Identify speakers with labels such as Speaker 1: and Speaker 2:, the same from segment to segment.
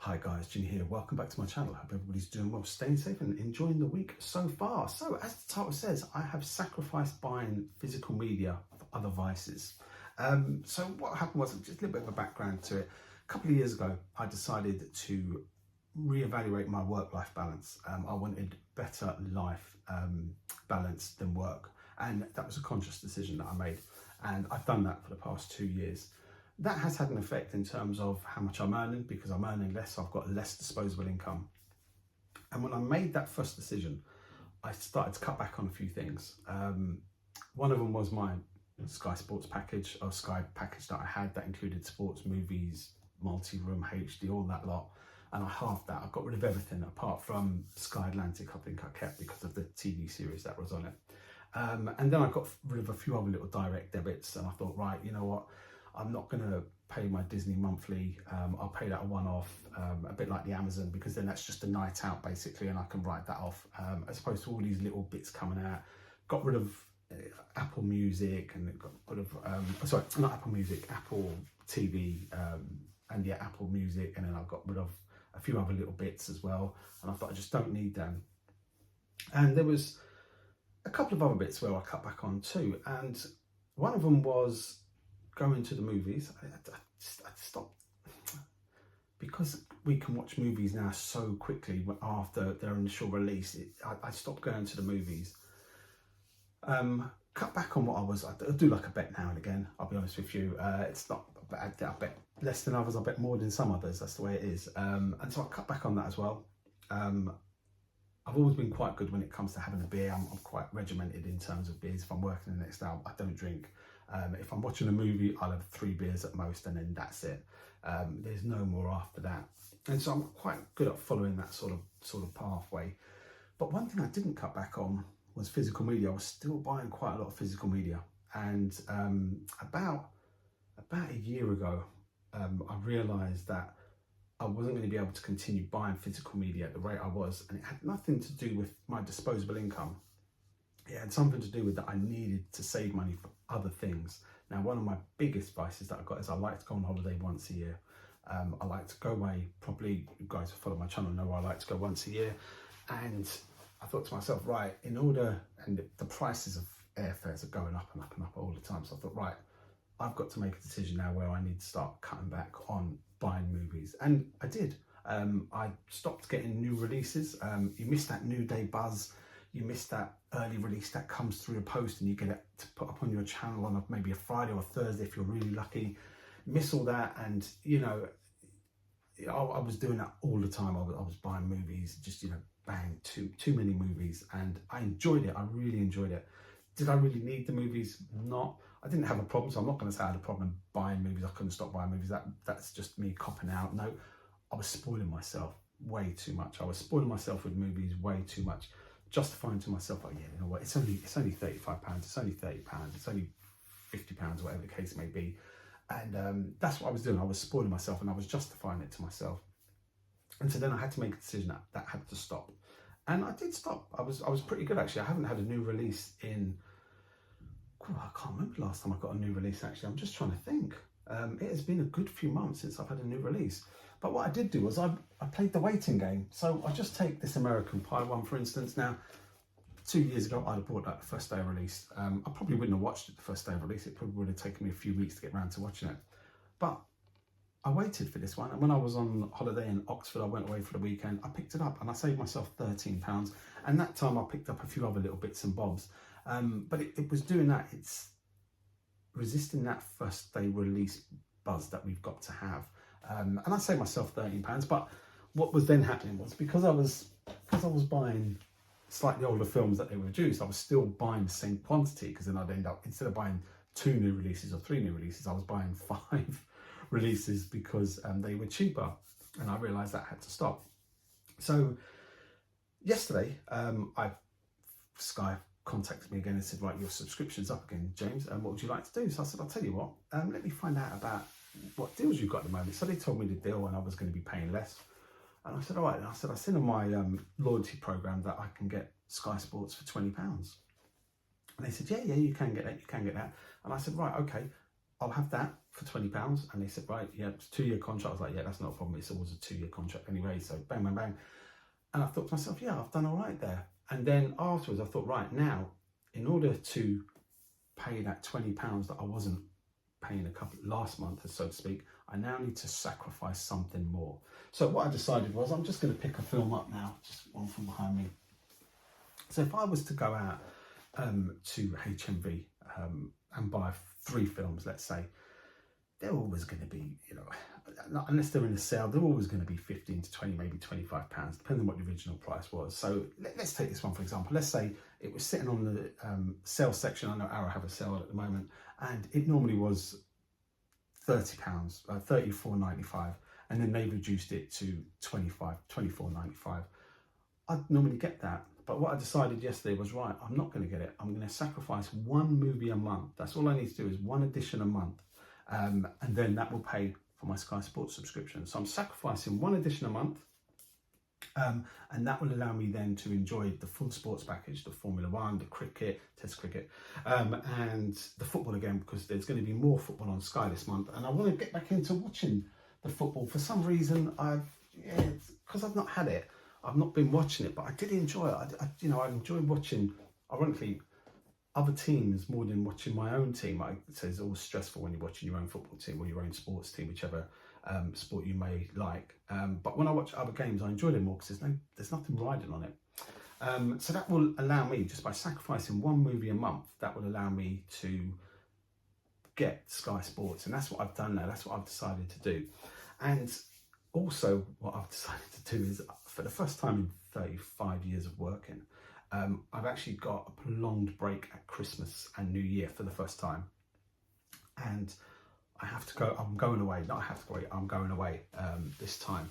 Speaker 1: Hi guys, Ginny here. Welcome back to my channel. Hope everybody's doing well, staying safe and enjoying the week so far. So as the title says, I have sacrificed buying physical media for other vices. So what happened was, just a little bit of a background to it. A couple of years ago, I decided to reevaluate my work-life balance. I wanted better life balance than work. And that was a conscious decision that I made. And I've done that for the past 2 years. That has had an effect in terms of how much I'm earning, because I'm earning less, so I've got less disposable income. And when I made that first decision, I started to cut back on a few things. One of them was my Sky Sports package, or Sky package that I had that included sports, movies, multi-room, HD, all that lot. And I halved that. I got rid of everything apart from Sky Atlantic, I think I kept because of the TV series that was on it. And then I got rid of a few other little direct debits, and I thought, right, you know what? I'm not going to pay my Disney monthly. I'll pay that a one-off, a bit like the Amazon, because then that's just a night out basically, and I can write that off, as opposed to all these little bits coming out. Got rid of Apple Music, and got rid of, sorry, not Apple Music, Apple TV, and yeah, Apple Music, and then I got rid of a few other little bits as well, and I thought I just don't need them. And there was a couple of other bits where I cut back on too, and one of them was going to the movies. I stopped, because we can watch movies now so quickly after their initial release. I stopped going to the movies. Cut back on what I do like a bet now and again, I'll be honest with you. It's not bad. I bet less than others, I bet more than some others, that's the way it is. And so I cut back on that as well. I've always been quite good when it comes to having a beer. I'm quite regimented in terms of beers. If I'm working the next hour, I don't drink. If I'm watching a movie, I'll have 3 beers at most, and then that's it. There's no more after that. And so I'm quite good at following that sort of pathway. But one thing I didn't cut back on was physical media. I was still buying quite a lot of physical media. And about a year ago, I realised that I wasn't going to be able to continue buying physical media at the rate I was, and it had nothing to do with my disposable income. It had something to do with that I needed to save money for other things. Now, one of my biggest vices that I got is I like to go on holiday once a year. I like to go away, probably you guys who follow my channel know I like to go once a year. And I thought to myself, right, in order, and the prices of airfares are going up and up and up all the time. So I thought, right, I've got to make a decision now where I need to start cutting back on buying movies. And I did. I stopped getting new releases. You miss that new day buzz. You miss that early release that comes through a post and you get it to put up on your channel on maybe a Friday or a Thursday if you're really lucky. Miss all that, and you know, I was doing that all the time. I was buying movies, just, you know, bang, too many movies, and I enjoyed it. I really enjoyed it. Did I really need the movies? Not. I didn't have a problem, so I'm not going to say I had a problem buying movies. I couldn't stop buying movies. That's just me copping out. No, I was spoiling myself way too much. I was spoiling myself with movies way too much, justifying to myself, like, yeah, you know what, it's only £35, it's only £30, it's only £50, whatever the case may be. And that's what I was doing. I was spoiling myself, and I was justifying it to myself. And so then I had to make a decision that had to stop. And I did stop. I was pretty good, actually. I haven't had a new release in, I can't remember the last time I got a new release, actually. I'm just trying to think. It has been a good few months since I've had a new release. But what I did do was I played the waiting game. So I just take this American Pie one, for instance. Now, 2 years ago, I'd have bought that the first day of release. I probably wouldn't have watched it the first day of release. It probably would have taken me a few weeks to get around to watching it. But I waited for this one. And when I was on holiday in Oxford, I went away for the weekend, I picked it up and I saved myself £13. And that time I picked up a few other little bits and bobs. But it was doing that. It's resisting that first day release buzz that we've got to have. And I saved myself £13. But what was then happening was, because I was buying slightly older films that they were reduced, I was still buying the same quantity, because then I'd end up, instead of buying 2 new releases or 3 new releases, I was buying 5 releases because they were cheaper, and I realised that had to stop. So yesterday, Sky contacted me again and said, right, your subscription's up again, James, and what would you like to do? So I said, I'll tell you what, let me find out about what deals you've got at the moment. So they told me the deal, and I was going to be paying less. And I said, all right. And I said, I sent them my loyalty program that I can get Sky Sports for £20. And they said, yeah, you can get that, you can get that. And I said, right, okay. I'll have that for £20. And they said, right, yeah, it's a 2-year contract. I was like, yeah, that's not a problem. It's always a 2-year contract anyway. So bang, bang, bang. And I thought to myself, yeah, I've done all right there. And then afterwards I thought, right, now, in order to pay that £20 that I wasn't paying last month, so to speak, I now need to sacrifice something more. So what I decided was, I'm just going to pick a film up now, just one from behind me. So if I was to go out to HMV and buy 3 films, let's say, they're always going to be, you know, unless they're in a sale, they're always going to be 15 to 20, maybe £25, depending on what the original price was. So let's take this one, for example. Let's say it was sitting on the sale section. I know Arrow have a sale at the moment, and it normally was £30, £34.95, and then they reduced it to £24.95. I'd normally get that. But what I decided yesterday was, right, I'm not going to get it. I'm going to sacrifice 1 movie a month. That's all I need to do, is 1 edition a month. And then that will pay for my Sky Sports subscription. So I'm sacrificing 1 edition a month. And that will allow me then to enjoy the full sports package, the Formula One, the cricket, Test cricket, and the football again, because there's going to be more football on Sky this month. And I want to get back into watching the football. For some reason, because I've not had it, I've not been watching it, but I did enjoy it. I enjoy watching, ironically, other teams more than watching my own team. It's always stressful when you're watching your own football team or your own sports team, whichever sport you may like. But when I watch other games, I enjoy them more because there's nothing riding on it. So that will allow me, just by sacrificing 1 movie a month, that will allow me to get Sky Sports. And that's what I've done now. That's what I've decided to do. And also what I've decided to do is, for the first time in 35 years of working, I've actually got a prolonged break at Christmas and New Year for the first time. And I have to go, I'm going away, not I have to go away, I'm going away this time.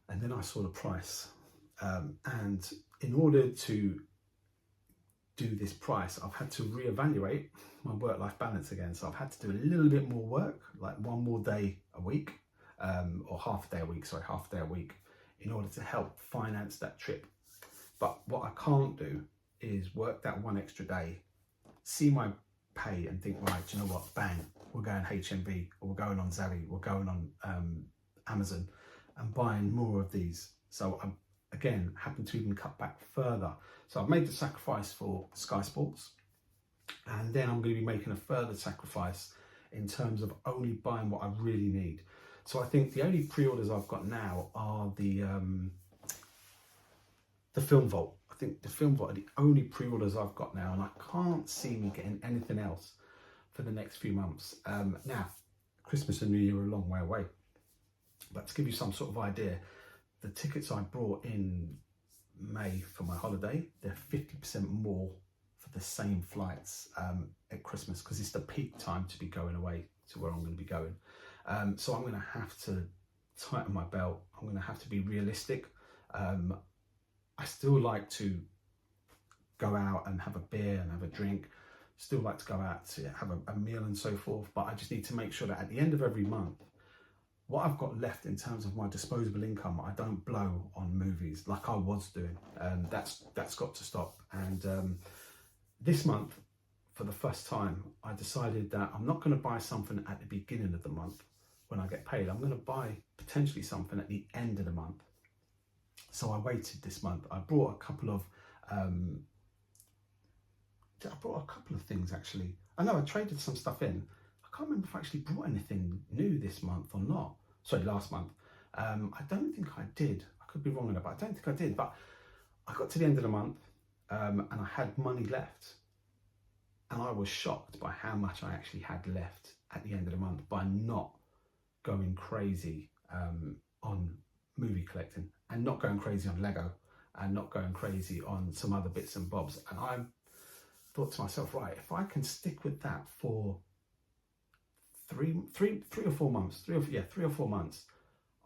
Speaker 1: And then I saw the price. And in order to do this price, I've had to reevaluate my work-life balance again. So I've had to do a little bit more work, like 1 more day a week, or half a day a week, in order to help finance that trip. But what I can't do is work that 1 extra day, see my pay and think, right, do you know what, bang, we're going HMV, or we're going on Zavi, we're going on Amazon and buying more of these. So I'm, again, happen to even cut back further. So I've made the sacrifice for Sky Sports, and then I'm going to be making a further sacrifice in terms of only buying what I really need. So I think the only pre-orders I've got now are the Film Vault. I think the Film Vault are the only pre-orders I've got now, and I can't see me getting anything else for the next few months. Now, Christmas and New Year are a long way away, but to give you some sort of idea, the tickets I brought in May for my holiday, they're 50% more for the same flights at Christmas, because it's the peak time to be going away to where I'm going to be going. So I'm going to have to tighten my belt. I'm going to have to be realistic. I still like to go out and have a beer and have a drink, still like to go out to have a meal and so forth, but I just need to make sure that at the end of every month, what I've got left in terms of my disposable income, I don't blow on movies like I was doing. That's got to stop. And this month, for the first time, I decided that I'm not going to buy something at the beginning of the month when I get paid. I'm going to buy potentially something at the end of the month. So I waited this month. I brought a couple of things actually. I know I traded some stuff in. I can't remember if I actually brought anything new this month or not. Sorry, last month. I don't think I did. I could be wrong on that, but I don't think I did. But I got to the end of the month and I had money left. And I was shocked by how much I actually had left at the end of the month by not going crazy on movie collecting, and not going crazy on Lego, and not going crazy on some other bits and bobs. And I thought to myself, right, if I can stick with that for three or four months,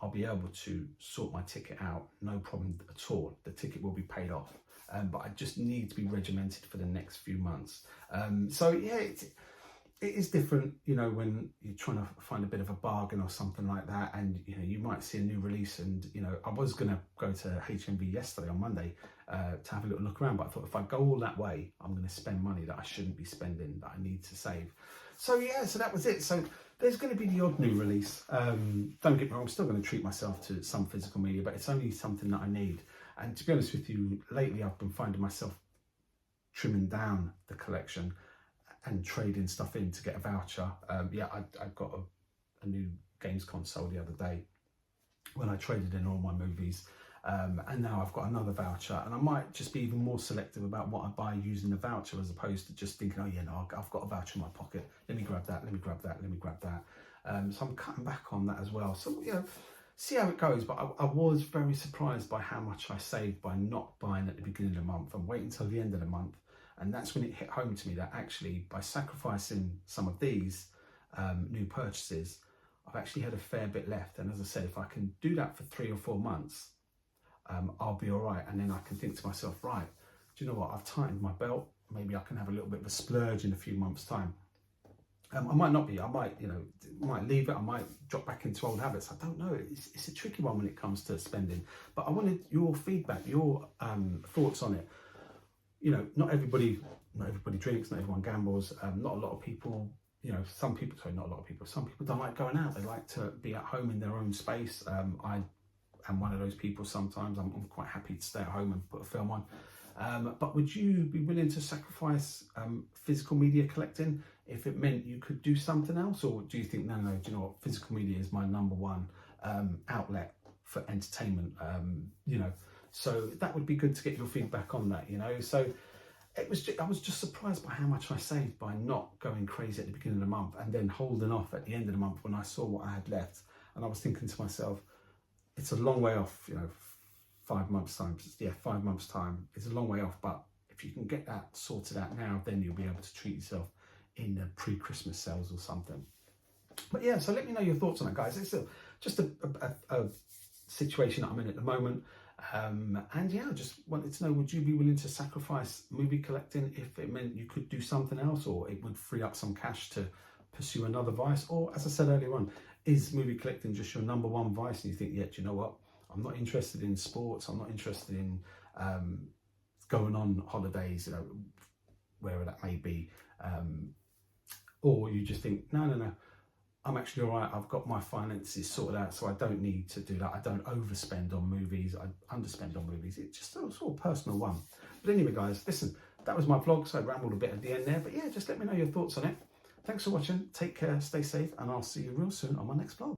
Speaker 1: I'll be able to sort my ticket out, no problem at all. The ticket will be paid off, but I just need to be regimented for the next few months. So yeah, it is different, you know, when you're trying to find a bit of a bargain or something like that, and you know, you might see a new release. And you know, I was going to go to HMV yesterday on Monday to have a little look around, but I thought if I go all that way, I'm going to spend money that I shouldn't be spending, that I need to save. So yeah, so that was it. So there's going to be the odd new release. Don't get me wrong, I'm still going to treat myself to some physical media, but it's only something that I need. And to be honest with you, lately I've been finding myself trimming down the collection and trading stuff in to get a voucher. Yeah, I got a new games console the other day when I traded in all my movies. And now I've got another voucher, and I might just be even more selective about what I buy using the voucher, as opposed to just thinking, oh yeah, no, I've got a voucher in my pocket, let me grab that, let me grab that, let me grab that. So I'm cutting back on that as well. So, you know, see how it goes. But I was very surprised by how much I saved by not buying at the beginning of the month and waiting until the end of the month. And that's when it hit home to me that actually, by sacrificing some of these new purchases, I've actually had a fair bit left. And as I said, if I can do that for 3 or 4 months, I'll be all right. And then I can think to myself, right, do you know what? I've tightened my belt. Maybe I can have a little bit of a splurge in a few months' time. I might not be. I might, you know, might leave it. I might drop back into old habits. I don't know. It's a tricky one when it comes to spending. But I wanted your feedback, your thoughts on it. You know, not everybody drinks. Not everyone gambles. Not a lot of people. You know, some people don't like going out. They like to be at home in their own space. I'm one of those people. Sometimes I'm quite happy to stay at home and put a film on. But would you be willing to sacrifice physical media collecting if it meant you could do something else? Or do you think, no, do you know what, physical media is my number one outlet for entertainment? You know, so that would be good to get your feedback on that, you know. So I was just surprised by how much I saved by not going crazy at the beginning of the month and then holding off at the end of the month when I saw what I had left. And I was thinking to myself, it's a long way off, you know, 5 months time. Yeah, 5 months time. It's a long way off, but if you can get that sorted out now, then you'll be able to treat yourself in the pre-Christmas sales or something. But yeah, so let me know your thoughts on that, guys. It's just a situation that I'm in at the moment. And yeah, I just wanted to know, would you be willing to sacrifice movie collecting if it meant you could do something else, or it would free up some cash to pursue another vice? Or, as I said earlier on, is movie collecting just your number one vice and you think, yeah, do you know what, I'm not interested in sports, I'm not interested in going on holidays, you know, wherever that may be, or you just think, no, I'm actually all right, I've got my finances sorted out, so I don't need to do that. I don't overspend on movies, I underspend on movies. It's just a sort of personal one. But anyway, guys, listen, that was my vlog, so I rambled a bit at the end there, but yeah, just let me know your thoughts on it. Thanks for watching, take care, stay safe, and I'll see you real soon on my next vlog.